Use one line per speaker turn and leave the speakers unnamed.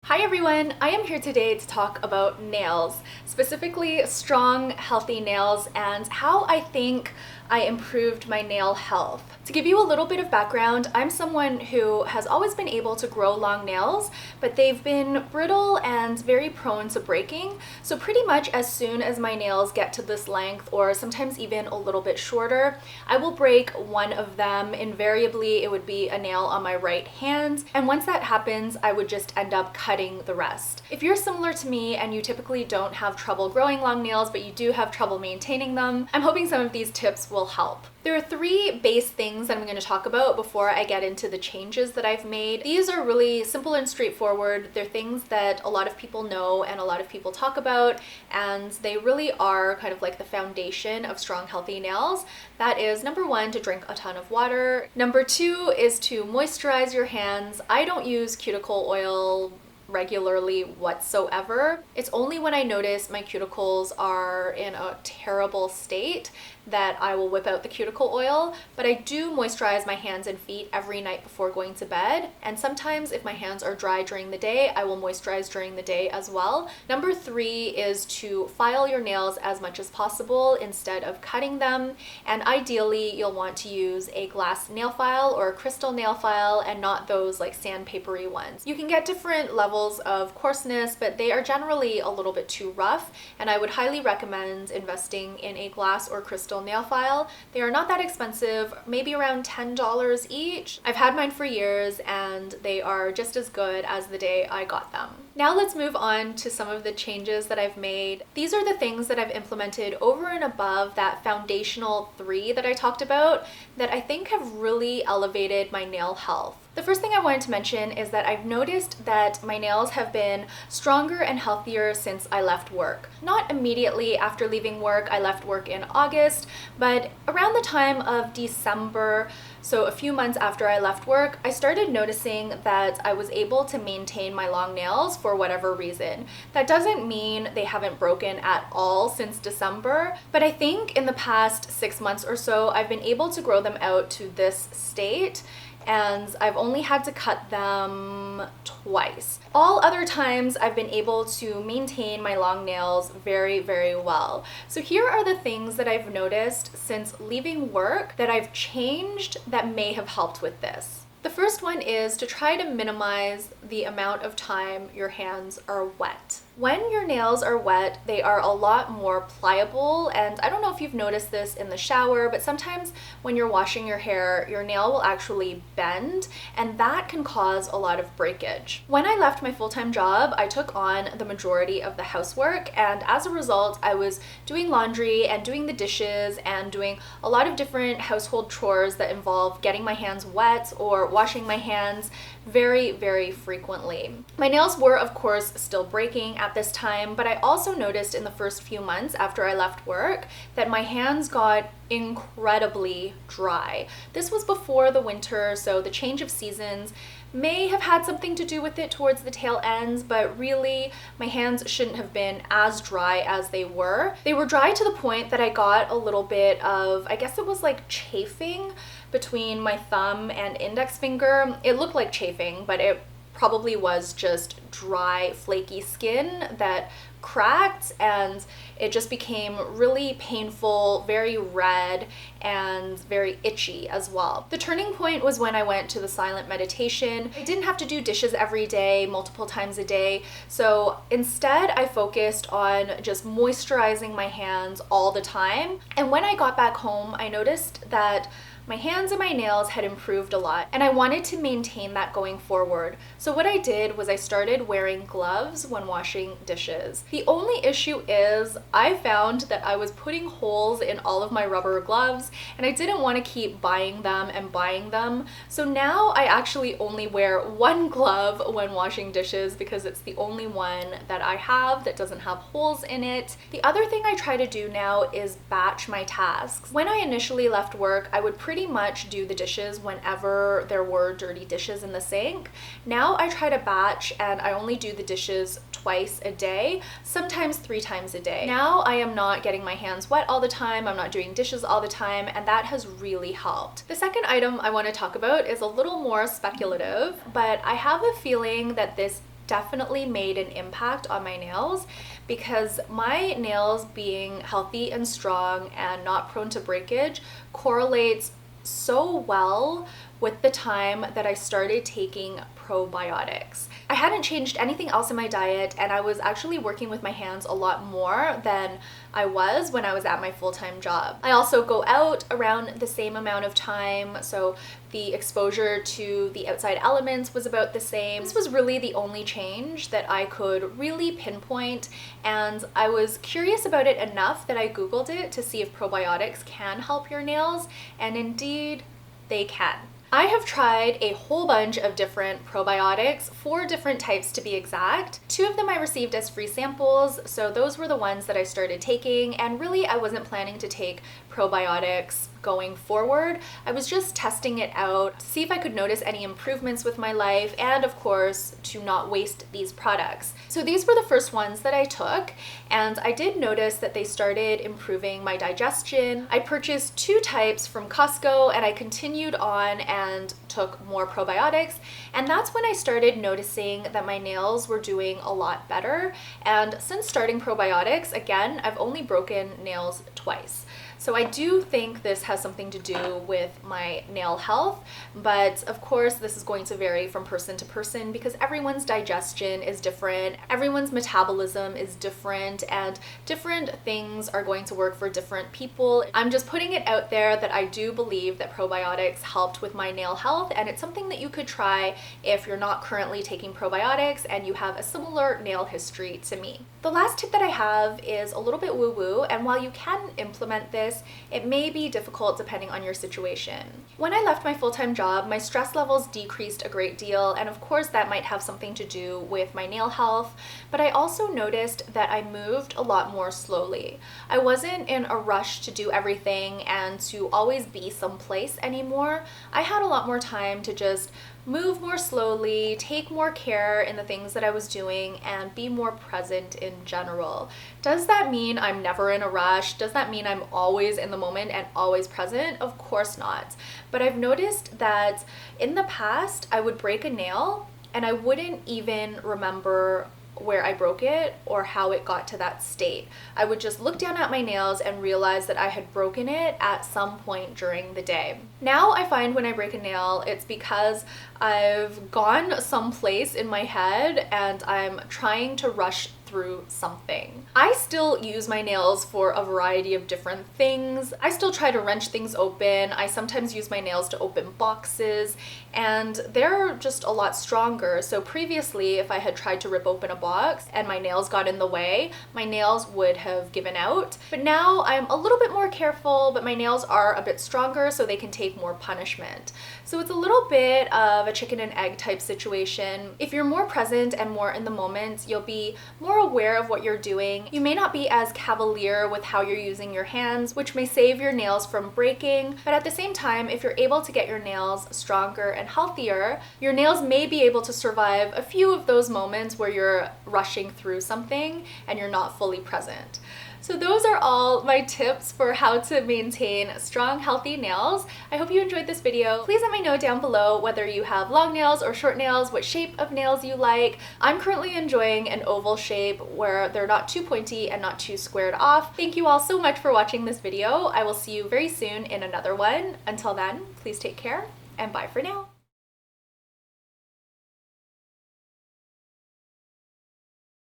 Hi everyone, I am here today to talk about nails, specifically strong, healthy nails and how I think I improved my nail health. To give you a little bit of background, I'm someone who has always been able to grow long nails, but they've been brittle and very prone to breaking. So pretty much as soon as my nails get to this length, or sometimes even a little bit shorter, I will break one of them. Invariably, it would be a nail on my right hand. And once that happens, I would just end up cutting the rest. If you're similar to me and you typically don't have trouble growing long nails, but you do have trouble maintaining them, I'm hoping some of these tips will help. There are three base things that I'm going to talk about before I get into the changes that I've made. These are really simple and straightforward. They're things that a lot of people know and a lot of people talk about, and they really are kind of like the foundation of strong, healthy nails. That is number one, to drink a ton of water. Number two is to moisturize your hands. I don't use cuticle oil regularly whatsoever. It's only when I notice my cuticles are in a terrible state that I will whip out the cuticle oil, but I do moisturize my hands and feet every night before going to bed. And sometimes if my hands are dry during the day, I will moisturize during the day as well. Number three is to file your nails as much as possible instead of cutting them. And ideally, you'll want to use a glass nail file or a crystal nail file and not those like sandpapery ones. You can get different levels of coarseness, but they are generally a little bit too rough. And I would highly recommend investing in a glass or crystal nail file. They are not that expensive, maybe around $10 each. I've had mine for years and they are just as good as the day I got them. Now let's move on to some of the changes that I've made. These are the things that I've implemented over and above that foundational three that I talked about that I think have really elevated my nail health. The first thing I wanted to mention is that I've noticed that my nails have been stronger and healthier since I left work. Not immediately after leaving work. I left work in August, but around the time of December, so a few months after I left work, I started noticing that I was able to maintain my long nails for whatever reason. That doesn't mean they haven't broken at all since December, but I think in the past 6 months or so, I've been able to grow them out to this state, and I've only had to cut them twice. All other times I've been able to maintain my long nails very, very well. So here are the things that I've noticed since leaving work that I've changed that may have helped with this. The first one is to try to minimize the amount of time your hands are wet. When your nails are wet, they are a lot more pliable, and I don't know if you've noticed this in the shower, but sometimes when you're washing your hair, your nail will actually bend, and that can cause a lot of breakage. When I left my full-time job, I took on the majority of the housework, and as a result, I was doing laundry and doing the dishes and doing a lot of different household chores that involve getting my hands wet or washing my hands very, very frequently. My nails were, of course, still breaking at this time, but I also noticed in the first few months after I left work that my hands got incredibly dry. This was before the winter, so the change of seasons may have had something to do with it towards the tail ends, but really my hands shouldn't have been as dry as they were. They were dry to the point that I got a little bit of, I guess it was like chafing between my thumb and index finger. It looked like chafing, but it probably was just dry, flaky skin that cracked, and it just became really painful, very red, and very itchy as well. The turning point was when I went to the silent meditation. I didn't have to do dishes every day, multiple times a day, so instead I focused on just moisturizing my hands all the time. And when I got back home, I noticed that my hands and my nails had improved a lot, and I wanted to maintain that going forward. So what I did was I started wearing gloves when washing dishes. The only issue is I found that I was putting holes in all of my rubber gloves, and I didn't want to keep buying them and buying them. So now I actually only wear one glove when washing dishes because it's the only one that I have that doesn't have holes in it. The other thing I try to do now is batch my tasks. When I initially left work, I would pretty much do the dishes whenever there were dirty dishes in the sink. Now I try to batch and I only do the dishes twice a day, sometimes 3 times a day. Now I am not getting my hands wet all the time, I'm not doing dishes all the time, and that has really helped. The second item I want to talk about is a little more speculative, but I have a feeling that this definitely made an impact on my nails, because my nails being healthy and strong and not prone to breakage correlates so well with the time that I started taking probiotics. I hadn't changed anything else in my diet, and I was actually working with my hands a lot more than I was when I was at my full-time job. I also go out around the same amount of time, so the exposure to the outside elements was about the same. This was really the only change that I could really pinpoint, and I was curious about it enough that I Googled it to see if probiotics can help your nails, and indeed, they can. I have tried a whole bunch of different probiotics, 4 different types to be exact. 2 of them I received as free samples, so those were the ones that I started taking, and really I wasn't planning to take probiotics going forward. I was just testing it out to see if I could notice any improvements with my life, and of course to not waste these products. So these were the first ones that I took, and I did notice that they started improving my digestion. I purchased 2 types from Costco, and I continued on and took more probiotics, and that's when I started noticing that my nails were doing a lot better. And since starting probiotics, again, I've only broken nails twice. So I do think this has something to do with my nail health, but of course this is going to vary from person to person because everyone's digestion is different, everyone's metabolism is different, and different things are going to work for different people. I'm just putting it out there that I do believe that probiotics helped with my nail health, and it's something that you could try if you're not currently taking probiotics and you have a similar nail history to me. The last tip that I have is a little bit woo-woo, and while you can implement this, it may be difficult depending on your situation. When I left my full-time job, my stress levels decreased a great deal, and of course that might have something to do with my nail health, but I also noticed that I moved a lot more slowly. I wasn't in a rush to do everything and to always be someplace anymore. I had a lot more time to just move more slowly, take more care in the things that I was doing, and be more present in general. Does that mean I'm never in a rush? Does that mean I'm always in the moment and always present? Of course not. But I've noticed that in the past, I would break a nail and I wouldn't even remember where I broke it or how it got to that state. I would just look down at my nails and realize that I had broken it at some point during the day. Now I find when I break a nail, it's because I've gone someplace in my head and I'm trying to rush through something. I still use my nails for a variety of different things. I still try to wrench things open. I sometimes use my nails to open boxes, and they're just a lot stronger. So previously, if I had tried to rip open a box and my nails got in the way, my nails would have given out. But now I'm a little bit more careful, but my nails are a bit stronger so they can take more punishment. So it's a little bit of a chicken and egg type situation. If you're more present and more in the moment, you'll be more aware of what you're doing. You may not be as cavalier with how you're using your hands, which may save your nails from breaking, but at the same time, if you're able to get your nails stronger and healthier, your nails may be able to survive a few of those moments where you're rushing through something and you're not fully present. So those are all my tips for how to maintain strong, healthy nails. I hope you enjoyed this video. Please let me know down below whether you have long nails or short nails, what shape of nails you like. I'm currently enjoying an oval shape where they're not too pointy and not too squared off. Thank you all so much for watching this video. I will see you very soon in another one. Until then, please take care and bye for now.